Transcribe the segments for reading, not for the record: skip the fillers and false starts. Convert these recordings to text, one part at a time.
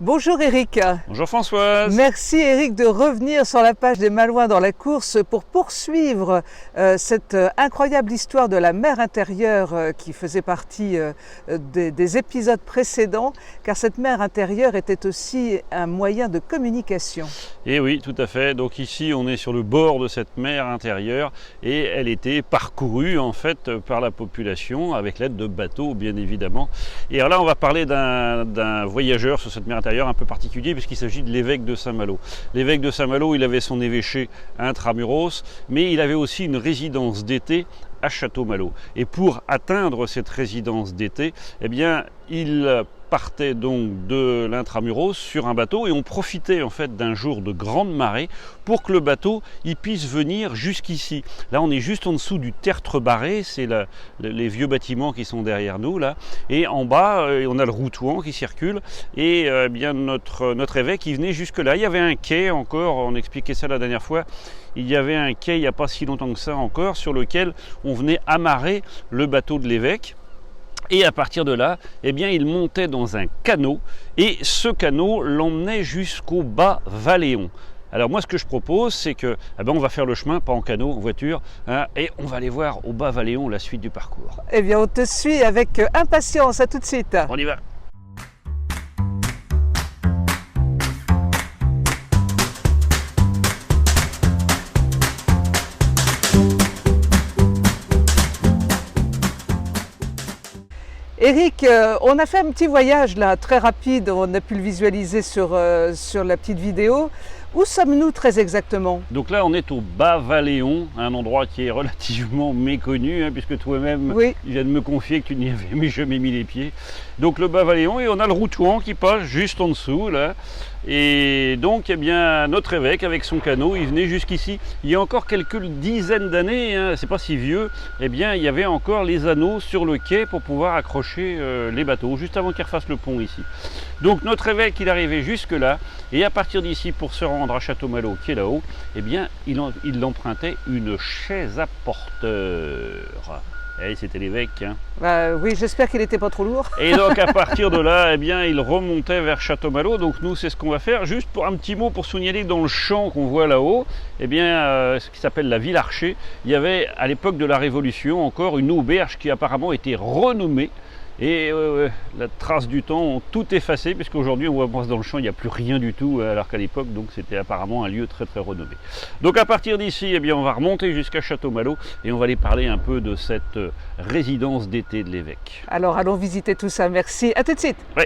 Bonjour Éric. Bonjour Françoise. Merci Éric de revenir sur la page des Malouins dans la course pour poursuivre cette incroyable histoire de la mer intérieure qui faisait partie des épisodes précédents, car cette mer intérieure était aussi un moyen de communication. Et oui, tout à fait. Donc ici, on est sur le bord de cette mer intérieure et elle était parcourue en fait par la population avec l'aide de bateaux, bien évidemment. Et alors là, on va parler d'un voyageur sur cette mer intérieure un peu particulier puisqu'il s'agit de l'évêque de Saint-Malo. L'évêque de Saint-Malo, il avait son évêché à Intramuros, mais il avait aussi une résidence d'été à Château-Malo. Et pour atteindre cette résidence d'été, eh bien, il partait donc de l'Intramuros sur un bateau et on profitait en fait d'un jour de grande marée pour que le bateau il puisse venir jusqu'ici. Là on est juste en dessous du tertre barré, c'est les vieux bâtiments qui sont derrière nous là, et en bas on a le Routouan qui circule et bien notre évêque il venait jusque là. Il y avait un quai encore, on expliquait ça la dernière fois, il y avait un quai il n'y a pas si longtemps que ça encore sur lequel on venait amarrer le bateau de l'évêque. Et à partir de là, eh bien, il montait dans un canot et ce canot l'emmenait jusqu'au Bas-Valéon. Alors moi, ce que je propose, c'est que on va faire le chemin, pas en canot, en voiture, hein, et on va aller voir au Bas-Valéon la suite du parcours. Eh bien, on te suit avec impatience. À tout de suite. On y va. Éric, on a fait un petit voyage là, très rapide, on a pu le visualiser sur la petite vidéo. Où sommes-nous très exactement? Donc là, on est au Bas-Valéon, un endroit qui est relativement méconnu, hein, puisque toi-même, oui. Tu viens de me confier que tu n'y avais jamais mis les pieds. Donc le Bas-Valéon, et on a le Routouan qui passe juste en dessous, là. Et donc, eh bien, notre évêque, avec son canot, il venait jusqu'ici. Il y a encore quelques dizaines d'années, hein, c'est pas si vieux, eh bien, il y avait encore les anneaux sur le quai pour pouvoir accrocher les bateaux, juste avant qu'ils refassent le pont ici. Donc notre évêque, il arrivait jusque là, et à partir d'ici, pour se rendre à Château-Malo, qui est là-haut, eh bien, il empruntait une chaise à porteur. Et c'était l'évêque. Hein. Oui, j'espère qu'il n'était pas trop lourd. Et donc à partir de là, eh bien, il remontait vers Château-Malo. Donc nous, c'est ce qu'on va faire. Juste pour un petit mot pour signaler que dans le champ qu'on voit là-haut, eh bien, ce qui s'appelle la Ville Archer, il y avait à l'époque de la Révolution encore une auberge qui apparemment était renommée. Et la trace du temps ont tout effacé, puisqu'aujourd'hui on voit dans le champ, il n'y a plus rien du tout, alors qu'à l'époque, donc c'était apparemment un lieu très très renommé. Donc à partir d'ici, eh bien, on va remonter jusqu'à Château-Malo et on va aller parler un peu de cette résidence d'été de l'évêque. Alors allons visiter tout ça, merci. À tout de suite. Oui.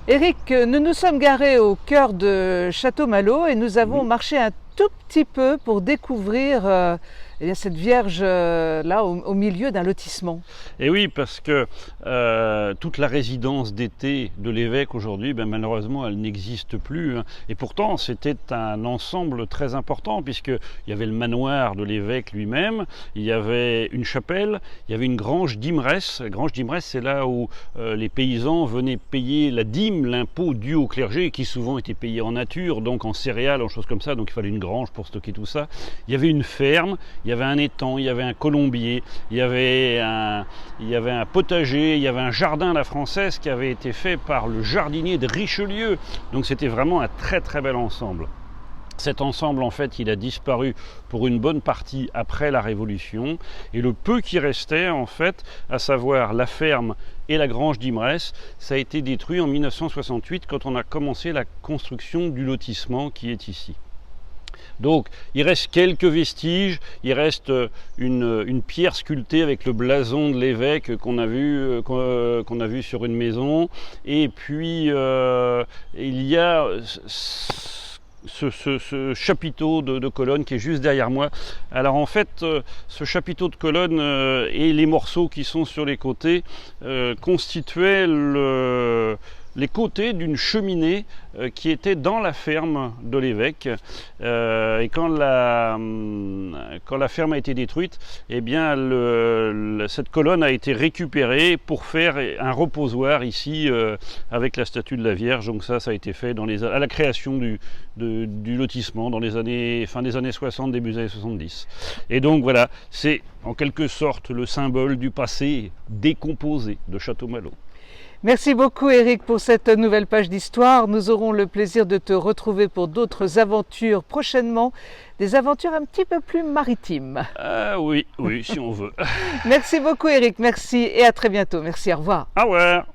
Éric, nous nous sommes garés au cœur de Château-Malo et nous avons marché un tout petit peu pour découvrir cette Vierge là au milieu d'un lotissement. Et oui, parce que toute la résidence d'été de l'évêque aujourd'hui, malheureusement, elle n'existe plus. Hein. Et pourtant, c'était un ensemble très important, puisqu'il y avait le manoir de l'évêque lui-même, il y avait une chapelle, il y avait une grange d'imeresse. La grange d'imeresse, c'est là où les paysans venaient payer la dîme, l'impôt dû au clergé, qui souvent était payé en nature, donc en céréales, en choses comme ça, donc il fallait une grange pour stocker tout ça. Il y avait une ferme, il y avait un étang, il y avait un colombier, il y avait un potager, il y avait un jardin à la française qui avait été fait par le jardinier de Richelieu. Donc c'était vraiment un très très bel ensemble. Cet ensemble, en fait, il a disparu pour une bonne partie après la Révolution. Et le peu qui restait, en fait, à savoir la ferme et la grange d'imeresse, ça a été détruit en 1968 quand on a commencé la construction du lotissement qui est ici. Donc il reste quelques vestiges, il reste une pierre sculptée avec le blason de l'évêque qu'on a vu sur une maison, et puis il y a ce chapiteau de colonne qui est juste derrière moi. Alors en fait, ce chapiteau de colonne et les morceaux qui sont sur les côtés constituaient les côtés d'une cheminée qui était dans la ferme de l'évêque. Et quand la ferme a été détruite, eh bien cette colonne a été récupérée pour faire un reposoir ici avec la statue de la Vierge. Donc ça a été fait à la création du lotissement dans fin des années 60, début des années 70. Et donc voilà, c'est en quelque sorte le symbole du passé décomposé de Château-Malo. Merci beaucoup Éric pour cette nouvelle page d'histoire. Nous aurons le plaisir de te retrouver pour d'autres aventures prochainement, des aventures un petit peu plus maritimes. Oui, si on veut. Merci beaucoup Éric, merci et à très bientôt. Merci, au revoir. Au revoir.